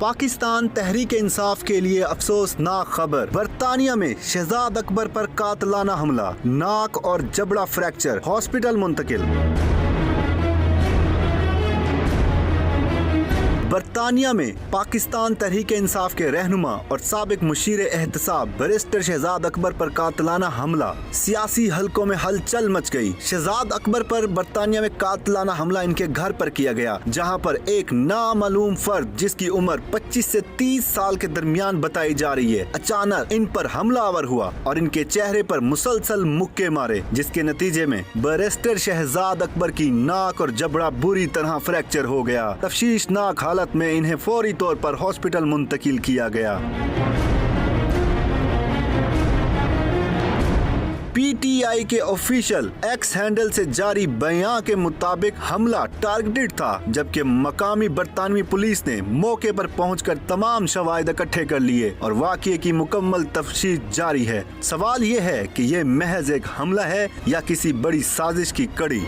پاکستان تحریک انصاف کے لیے افسوسناک خبر، برطانیہ میں شہزاد اکبر پر قاتلانہ حملہ، ناک اور جبڑا فریکچر، ہاسپٹل منتقل۔ برطانیہ میں پاکستان تحریک انصاف کے رہنما اور سابق مشیر احتساب بیرسٹر شہزاد اکبر پر قاتلانہ حملہ، سیاسی حلقوں میں ہلچل مچ گئی۔ شہزاد اکبر پر برطانیہ میں قاتلانہ حملہ ان کے گھر پر کیا گیا، جہاں پر ایک نامعلوم فرد جس کی عمر 25 سے 30 سال کے درمیان بتائی جا رہی ہے، اچانک ان پر حملہ آور ہوا اور ان کے چہرے پر مسلسل مکے مارے، جس کے نتیجے میں بیرسٹر شہزاد اکبر کی ناک اور جبڑا بری طرح فریکچر ہو گیا۔ تشویشناک حالت میں انہیں فوری طور پر ہاسپٹل منتقل کیا گیا۔ پی ٹی آئی کے آفیشیل ایکس ہینڈل سے جاری بیان کے مطابق حملہ ٹارگیٹڈ تھا، جبکہ مقامی برطانوی پولیس نے موقع پر پہنچ کر تمام شواہد اکٹھے کر لیے اور واقعے کی مکمل تفتیش جاری ہے۔ سوال یہ ہے کہ یہ محض ایک حملہ ہے یا کسی بڑی سازش کی کڑی؟